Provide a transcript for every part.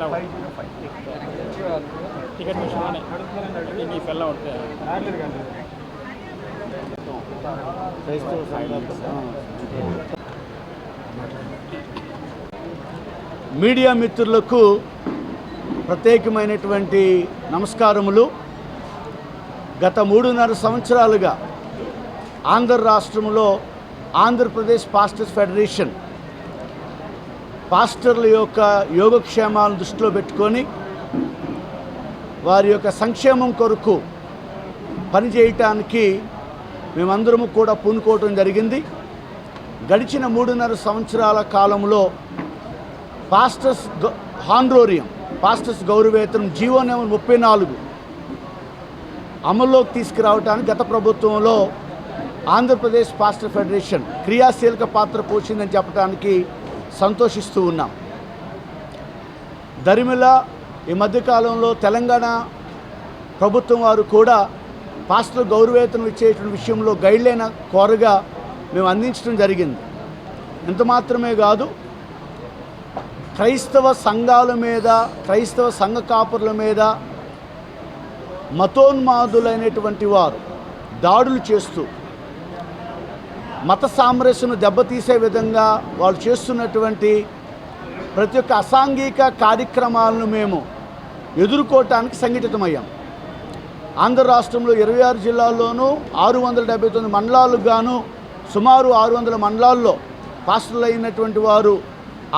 ಎಲ್ಲ ಟಿಕೆಟ್ ವಿಷಯನೇ ಈ ಫೆಲ್ಲ ಹೊಡ್ತೆ మీడియా మిత్రులకు ప్రత్యేకమైనటువంటి నమస్కారములు. గత 3.5 సంవత్సరాలుగా ఆంధ్ర రాష్ట్రంలో ఆంధ్రప్రదేశ్ పాస్టర్స్ ఫెడరేషన్ పాస్టర్ల యొక్క యోగక్షేమాలను దృష్టిలో పెట్టుకొని వారి యొక్క సంక్షేమం కొరకు పనిచేయటానికి మేమందరము కూడా పూనుకోవటం జరిగింది. గడిచిన 3.5 సంవత్సరాల కాలంలో పాస్టర్స్ హానరోరియం, పాస్టర్స్ గౌరవేతనం జీవో నెంబర్ 34 అమల్లోకి తీసుకురావడానికి గత ప్రభుత్వంలో ఆంధ్రప్రదేశ్ పాస్టర్ ఫెడరేషన్ క్రియాశీలక పాత్ర పోషిందని చెప్పడానికి సంతోషిస్తూ ఉన్నాం. దరిమిల ఈ మధ్యకాలంలో తెలంగాణ ప్రభుత్వం వారు కూడా పాస్టర్ గౌరవేతనం ఇచ్చేటువంటి విషయంలో గైడ్లైన్ కోరగా మేము అందించడం జరిగింది. ఇంత మాత్రమే కాదు, క్రైస్తవ సంఘాల మీద, క్రైస్తవ సంఘ కాపురుల మీద మతోన్మాదులైనటువంటి వారు దాడులు చేస్తూ మత సామరస్యను దెబ్బతీసే విధంగా వాళ్ళు చేస్తున్నటువంటి ప్రతి ఒక్క అసాంఘిక కార్యక్రమాలను మేము ఎదుర్కోవటానికి సంఘటితమయ్యాం. ఆంధ్ర రాష్ట్రంలో 26 జిల్లాల్లోనూ 679 మండలాలకు గాను సుమారు 600 మండలాల్లో పాస్టర్లు అయినటువంటి వారు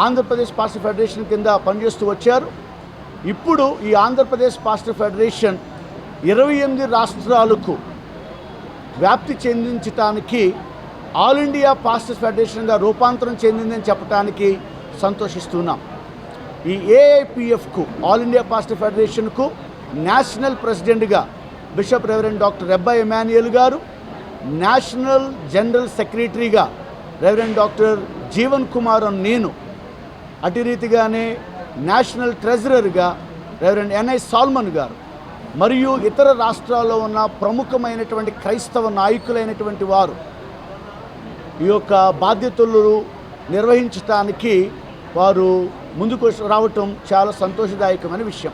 ఆంధ్రప్రదేశ్ పాస్టర్ ఫెడరేషన్ కింద పనిచేస్తూ వచ్చారు. ఇప్పుడు ఈ ఆంధ్రప్రదేశ్ పాస్టర్ ఫెడరేషన్ 28 రాష్ట్రాలకు వ్యాప్తి చెందించటానికి ఆల్ ఇండియా పాస్టర్స్ ఫెడరేషన్గా రూపాంతరం చెందిందని చెప్పడానికి సంతోషిస్తున్నాం. ఈ ఏఐపిఎఫ్కు, ఆల్ ఇండియా పాస్టర్ ఫెడరేషన్కు నేషనల్ ప్రెసిడెంట్గా bishop reverend doctor Rebba Emmanuel గారు, నేషనల్ జనరల్ సెక్రటరీగా రెవరెండ్ డాక్టర్ జీవన్ కుమార్ నేను, అటు రీతిగానే నేషనల్ ట్రెజరర్గా రెవరెండ్ ఎన్ఐ సాల్మన్ గారు మరియు ఇతర రాష్ట్రాల్లో ఉన్న ప్రముఖమైనటువంటి క్రైస్తవ నాయకులైనటువంటి వారు ఈ యొక్క బాధ్యతలు నిర్వహించడానికి వారు ముందుకు రావటం చాలా సంతోషదాయకమైన విషయం.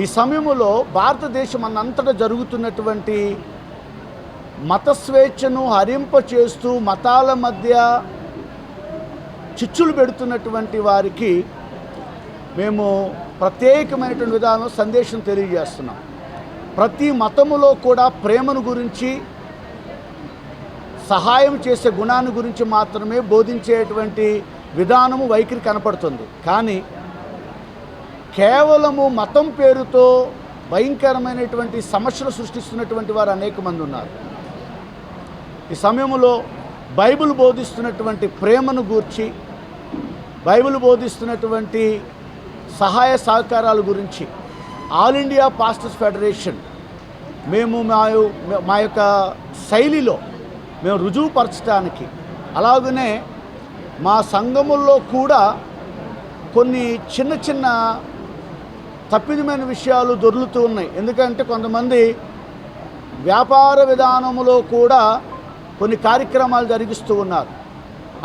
ఈ సమయంలో భారతదేశం అన్నంతటా జరుగుతున్నటువంటి మత స్వేచ్ఛను హరింపచేస్తూ మతాల మధ్య చిచ్చులు పెడుతున్నటువంటి వారికి మేము ప్రత్యేకమైనటువంటి విధానం సందేశం తెలియజేస్తున్నాం. ప్రతి మతములో కూడా ప్రేమను గురించి, సహాయం చేసే గుణాన్ని గురించి మాత్రమే బోధించేటువంటి విధానము, వైఖరి కనపడుతుంది. కానీ కేవలము మతం పేరుతో భయంకరమైనటువంటి సమస్యలు సృష్టిస్తున్నటువంటి వారు అనేక మంది ఉన్నారు. ఈ సమయంలో బైబిల్ బోధిస్తున్నటువంటి ప్రేమను గూర్చి, బైబిల్ బోధిస్తున్నటువంటి సహాయ సహకారాల గురించి ఆల్ ఇండియా పాస్టర్స్ ఫెడరేషన్ మేము మా యొక్క శైలిలో మేము రుజువుపరచడానికి, అలాగనే మా సంఘముల్లో కూడా కొన్ని చిన్న చిన్న తప్పిదమైన విషయాలు దొర్లుతూ ఉన్నాయి. ఎందుకంటే కొంతమంది వ్యాపార విధానములో కూడా కొన్ని కార్యక్రమాలు జరిగిస్తూ ఉన్నారు.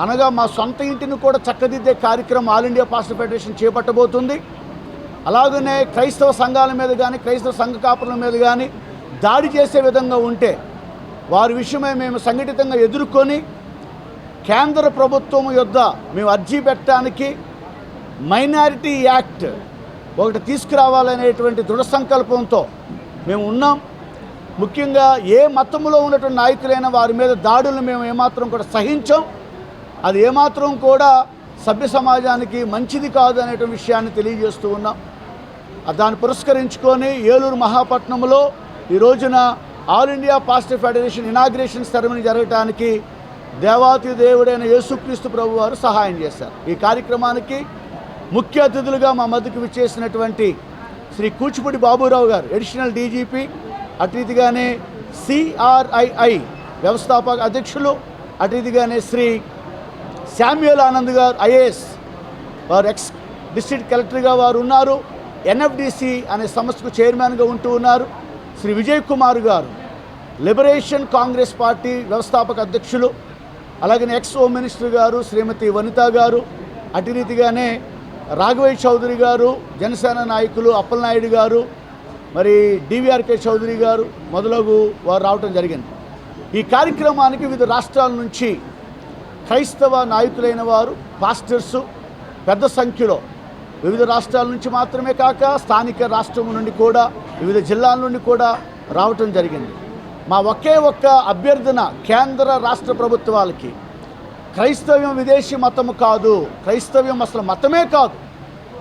అనగా మా సొంత ఇంటిని కూడా చక్కదిద్దే కార్యక్రమం ఆల్ ఇండియా పాస్టర్ ఫెడరేషన్ చేపట్టబోతుంది. అలాగనే క్రైస్తవ సంఘాల మీద కానీ, క్రైస్తవ సంఘ కాపుల మీద కానీ దాడి చేసే విధంగా ఉంటే వారి విషయమై మేము సంఘటితంగా ఎదుర్కొని కేంద్ర ప్రభుత్వం యొద్ద మేము అర్జీ పెట్టడానికి మైనారిటీ యాక్ట్ ఒకటి తీసుకురావాలనేటువంటి దృఢ సంకల్పంతో మేము ఉన్నాం. ముఖ్యంగా ఏ మతంలో ఉన్నటువంటి నాయకులైనా వారి మీద దాడులను మేము ఏమాత్రం కూడా సహించాం. అది ఏమాత్రం కూడా సభ్య సమాజానికి మంచిది కాదు అనేటువంటి విషయాన్ని తెలియజేస్తూ ఉన్నాం. దాన్ని పురస్కరించుకొని ఏలూరు మహాపట్నంలో ఈ రోజున all India pastor federation inauguration ceremony జరగడానికి దేవాతి దేవుడైన యేసుక్రీస్తు ప్రభు వారు సహాయం చేశారు. ఈ కార్యక్రమానికి ముఖ్య అతిథులుగా మా మధ్యకు విచ్చేసినటువంటి శ్రీ కూచిపూడి బాబురావు గారు, అడిషనల్ డీజీపీ, అటు రీతిగానే సిఆర్ఐఐ వ్యవస్థాపక అధ్యక్షులు, అటు రీతిగానే శ్రీ శామ్యూల్ ఆనంద్ గారు ఐఏఎస్, వారు ఎక్స్ డిస్ట్రిక్ట్ కలెక్టర్గా వారు ఉన్నారు. ఎన్ఎఫ్డిసి అనే సంస్థకు చైర్మన్గా ఉంటూ ఉన్నారు. శ్రీ విజయ్ కుమార్ గారు లిబరేషన్ కాంగ్రెస్ పార్టీ వ్యవస్థాపక అధ్యక్షులు, అలాగే ఎక్స్ హోమ్ మినిస్టర్ గారు శ్రీమతి వనిత గారు, అటు రీతిగానే రాఘవయ్య చౌదరి గారు, జనసేన నాయకులు అప్పలనాయుడు గారు, మరి డివిఆర్కే చౌదరి గారు మొదలగు వారు రావటం జరిగింది. ఈ కార్యక్రమానికి వివిధ రాష్ట్రాల నుంచి క్రైస్తవ నాయకులైన వారు, పాస్టర్సు పెద్ద సంఖ్యలో వివిధ రాష్ట్రాల నుంచి మాత్రమే కాక స్థానిక రాష్ట్రం నుండి కూడా, వివిధ జిల్లాల నుండి కూడా రావటం జరిగింది. మా ఒకే ఒక్క అభ్యర్థన కేంద్ర రాష్ట్ర ప్రభుత్వాలకి, క్రైస్తవ్యం విదేశీ మతము కాదు, క్రైస్తవ్యం అసలు మతమే కాదు,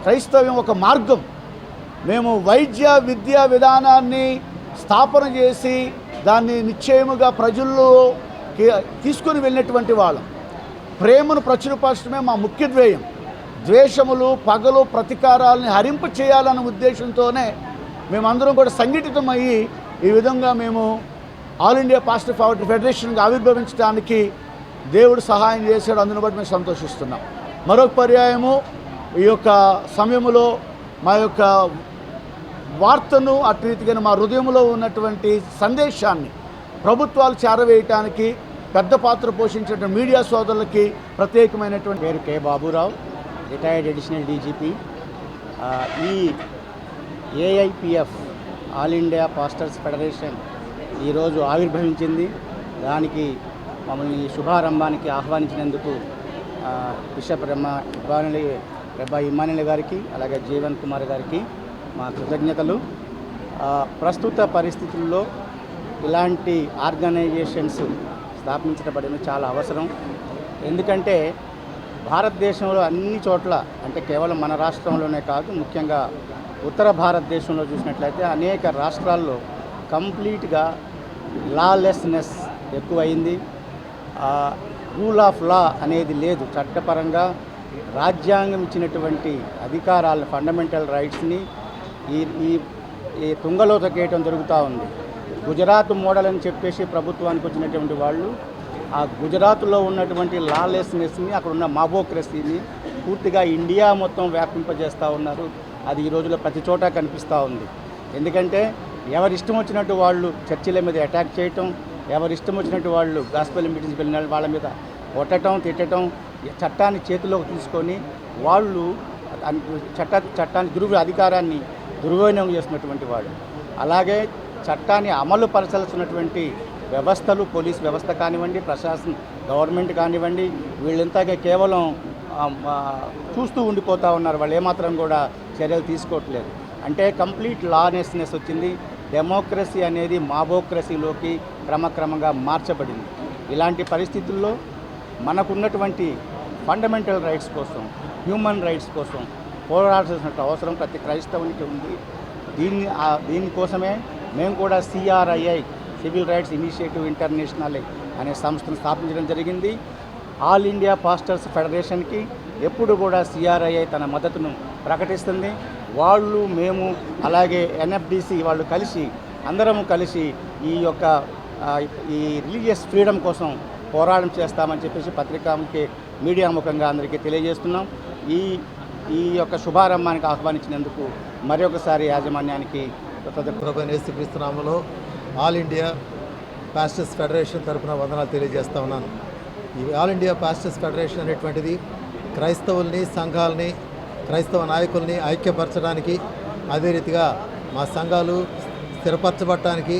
క్రైస్తవ్యం ఒక మార్గం. మేము వైద్య విద్యా విధానాన్ని స్థాపన చేసి దాన్ని నిశ్చయముగా ప్రజల్లో తీసుకొని వెళ్ళినటువంటి వాళ్ళం. ప్రేమను ప్రచురపరచడమే మా ముఖ్య ధ్యేయం. ద్వేషములు, పగలు, ప్రతీకారాలని హరింప చేయాలన్న ఉద్దేశంతోనే మేమందరం కూడా సంఘటితమయ్యి ఈ విధంగా మేము ఆల్ ఇండియా పాస్టర్ ఫెడరేషన్గా ఆవిర్భవించడానికి దేవుడు సహాయం చేశాడు. అందును బట్టి మేము సంతోషిస్తున్నాం. మరొక పర్యాయము ఈ యొక్క సమయంలో మా యొక్క వార్తను అటు రీతిగా మా హృదయంలో ఉన్నటువంటి సందేశాన్ని ప్రభుత్వాలు చేరవేయటానికి పెద్ద పాత్ర పోషించిన మీడియా సోదరులకి ప్రత్యేకమైనటువంటి పేరు K Baburao, retired additional DGP. ఈ ఏఐపిఎఫ్ ఆల్ ఇండియా పాస్టర్స్ ఫెడరేషన్ ఈరోజు ఆవిర్భవించింది. దానికి మమ్మల్ని శుభారంభానికి ఆహ్వానించినందుకు బిషప్ రెబ్బా ఇమ్మానుయేల్ గారికి, అలాగే జీవన్ కుమార్ గారికి మా కృతజ్ఞతలు. ప్రస్తుత పరిస్థితుల్లో ఇలాంటి ఆర్గనైజేషన్స్ స్థాపించబడడం చాలా అవసరం. ఎందుకంటే భారతదేశంలో అన్ని చోట్ల, అంటే కేవలం మన రాష్ట్రంలోనే కాదు, ముఖ్యంగా ఉత్తర భారతదేశంలో చూసినట్లయితే అనేక రాష్ట్రాల్లో కంప్లీట్గా లాలెస్నెస్ ఎక్కువైంది. రూల్ ఆఫ్ లా అనేది లేదు. చట్టపరంగా రాజ్యాంగం ఇచ్చినటువంటి అధికారాలను, ఫండమెంటల్ రైట్స్ని ఈ తుంగలో తొక్కేయటం జరుగుతూ ఉంది. గుజరాత్ మోడల్ అని చెప్పేసి ప్రభుత్వానికి వచ్చినటువంటి వాళ్ళు ఆ గుజరాత్లో ఉన్నటువంటి లాలెస్నెస్ని, అక్కడ ఉన్న మాబోక్రసీని పూర్తిగా ఇండియా మొత్తం వ్యాపింపజేస్తూ ఉన్నారు. అది ఈ రోజుల్లో ప్రతి చోట కనిపిస్తూ ఉంది. ఎందుకంటే ఎవరిష్టం వచ్చినట్టు వాళ్ళు చర్చిల మీద అటాక్ చేయటం, ఎవరిష్టం వచ్చినట్టు వాళ్ళు గాస్పెల్ మీటింగ్స్కి వెళ్ళిన వాళ్ళ మీద కొట్టడం, తిట్టడం, చట్టాన్ని చేతిలోకి తీసుకొని వాళ్ళు చట్టాన్ని అధికారాన్ని దుర్వినియోగం చేస్తున్నటువంటి వాళ్ళు. అలాగే చట్టాన్ని అమలు పరచాల్సినటువంటి వ్యవస్థలు, పోలీస్ వ్యవస్థ కానివ్వండి, ప్రశాసన గవర్నమెంట్ కానివ్వండి, వీళ్ళంతాగా కేవలం చూస్తూ ఉండిపోతూ ఉన్నారు. వాళ్ళు ఏమాత్రం కూడా చర్యలు తీసుకోవట్లేదు. అంటే కంప్లీట్ లాలెస్నెస్ వచ్చింది. డెమోక్రసీ అనేది మాబోక్రసీలోకి క్రమక్రమంగా మార్చబడింది. ఇలాంటి పరిస్థితుల్లో మనకున్నటువంటి ఫండమెంటల్ రైట్స్ కోసం, హ్యూమన్ రైట్స్ కోసం పోరాడాల్సిన అవసరం ప్రతి క్రైస్తవునికి ఉంది. దీనికోసమే మేము కూడా CRII, civil rights initiative international అనే సంస్థను స్థాపించడం జరిగింది. ఆల్ ఇండియా పాస్టర్స్ ఫెడరేషన్కి ఎప్పుడు కూడా CRII తన మద్దతును ప్రకటిస్తుంది. వాళ్ళు, మేము, అలాగే NFDC వాళ్ళు కలిసి, అందరము కలిసి ఈ రిలీజియస్ ఫ్రీడమ్ కోసం పోరాటం చేస్తామని చెప్పేసి పత్రికాముఖి మీడియా ముఖంగా అందరికీ తెలియజేస్తున్నాం. ఈ యొక్క శుభారంభానికి ఆహ్వానించినందుకు మరొకసారి యాజమాన్యానికి క్రీస్తునామలో ఆల్ ఇండియా పాస్టర్స్ ఫెడరేషన్ తరఫున వందనాలు తెలియజేస్తా ఉన్నాను. ఈ ఆల్ ఇండియా పాస్టర్స్ ఫెడరేషన్ అనేటువంటిది క్రైస్తవుల్ని, సంఘాలని, క్రైస్తవ నాయకుల్ని ఐక్యపరచడానికి, అదే రీతిగా మా సంఘాలు స్థిరపరచబడటానికి,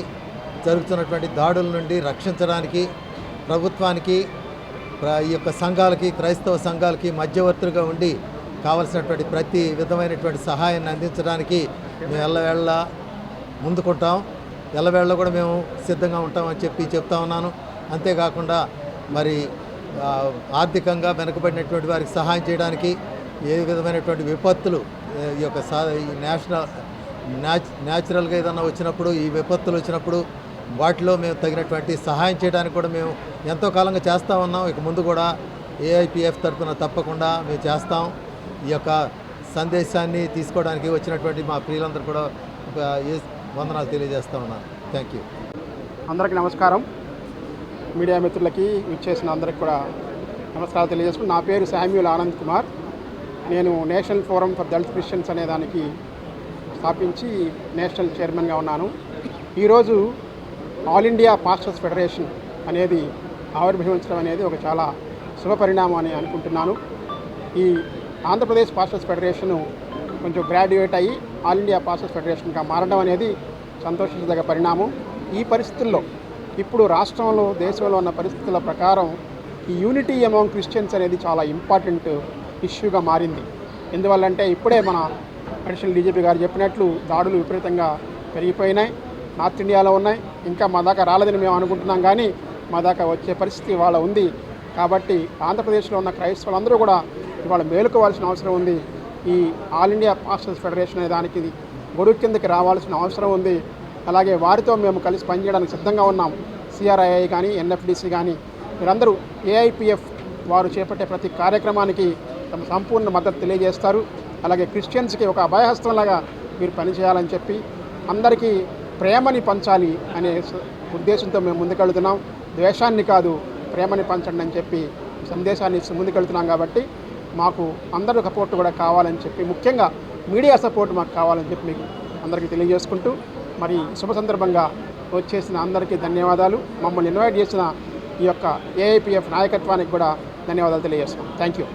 జరుగుతున్నటువంటి దాడుల నుండి రక్షించడానికి, ప్రభుత్వానికి, ఈ యొక్క సంఘాలకి, క్రైస్తవ సంఘాలకి మధ్యవర్తులుగా ఉండి కావలసినటువంటి ప్రతి విధమైనటువంటి సహాయాన్ని అందించడానికి మేము ఎల్లవేళ ముందుకుంటాం. ఎల్లవేళ కూడా మేము సిద్ధంగా ఉంటామని చెప్తా ఉన్నాను. అంతేకాకుండా మరి ఆర్థికంగా వెనుకబడినటువంటి వారికి సహాయం చేయడానికి, ఏ విధమైనటువంటి విపత్తులు, ఈ యొక్క న్యాచురల్గా ఏదన్నా వచ్చినప్పుడు, ఈ విపత్తులు వచ్చినప్పుడు వాటిలో మేము తగినటువంటి సహాయం చేయడానికి కూడా మేము ఎంతో కాలంగా చేస్తూ ఉన్నాం. ఇక ముందు కూడా AIPF తరఫున తప్పకుండా మేము చేస్తాం. ఈ యొక్క సందేశాన్ని తీసుకోవడానికి వచ్చినటువంటి మా ప్రియులందరూ కూడా వందనాలు తెలియజేస్తూ ఉన్నాను. Thank you. అందరికీ నమస్కారం. మీడియా మిత్రులకి ఇచ్చేసిన అందరికి కూడా నమస్కారాలు తెలియజేసుకుని, నా పేరు శామ్యూల్ ఆనంద్ కుమార్. నేను national forum for Dalit Christians అనే దానికి స్థాపించి నేషనల్ చైర్మన్గా ఉన్నాను. ఈరోజు ఆల్ ఇండియా పాస్టర్స్ ఫెడరేషన్ అనేది ఆవిర్భవించడం అనేది ఒక చాలా శుభపరిణామం అని అనుకుంటున్నాను. ఈ ఆంధ్రప్రదేశ్ పాస్టర్స్ ఫెడరేషను కొంచెం గ్రాడ్యుయేట్ అయ్యి ఆల్ ఇండియా పాస్టర్స్ ఫెడరేషన్గా మారడం అనేది సంతోషించదగ్గ పరిణామం. ఈ పరిస్థితుల్లో ఇప్పుడు రాష్ట్రంలో దేశంలో ఉన్న పరిస్థితుల ప్రకారం ఈ యూనిటీ అమాంగ్ క్రిస్టియన్స్ అనేది చాలా ఇంపార్టెంట్ ఇష్యూగా మారింది. ఎందువల్లంటే ఇప్పుడే మన అడిషనల్ డీజీపీ గారు చెప్పినట్లు దాడులు విపరీతంగా పెరిగిపోయినాయి, నార్త్ ఇండియాలో ఉన్నాయి. ఇంకా మా దాకా రాలేదని మేము అనుకుంటున్నాం, కానీ మా దాకా వచ్చే పరిస్థితి ఇవాళ ఉంది. కాబట్టి ఆంధ్రప్రదేశ్లో ఉన్న క్రైస్తవులందరూ కూడా ఇవాళ మేలుకోవాల్సిన అవసరం ఉంది. ఈ ఆల్ ఇండియా పాస్టర్స్ ఫెడరేషన్ అనే దానికి గొడుగు కిందకి రావాల్సిన అవసరం ఉంది. అలాగే వారితో మేము కలిసి పనిచేయడానికి సిద్ధంగా ఉన్నాం. సిఆర్ఐఐ కానీ ఎన్ఎఫ్డిసి కానీ మీరందరూ ఏఐపిఎఫ్ వారు చేపట్టే ప్రతి కార్యక్రమానికి తమ సంపూర్ణ మద్దతు తెలియజేస్తారు. అలాగే క్రిస్టియన్స్కి ఒక అభయహస్తంలాగా మీరు పనిచేయాలని చెప్పి అందరికీ ప్రేమని పంచాలి అనే ఉద్దేశంతో మేము ముందుకెళ్తున్నాం. ద్వేషాన్ని కాదు, ప్రేమని పంచండి అని చెప్పి సందేశాన్ని ముందుకెళ్తున్నాం. కాబట్టి మాకు అందరూ సపోర్ట్ కూడా కావాలని చెప్పి, ముఖ్యంగా మీడియా సపోర్ట్ మాకు కావాలని చెప్పి మీకు అందరికీ తెలియజేసుకుంటూ, మరి శుభ సందర్భంగా వచ్చేసిన అందరికీ ధన్యవాదాలు. మమ్మల్ని ఇన్వైట్ చేసిన ఈ యొక్క ఏఐపిఎఫ్ నాయకత్వానికి కూడా ధన్యవాదాలు తెలియజేస్తున్నాం. Thank you.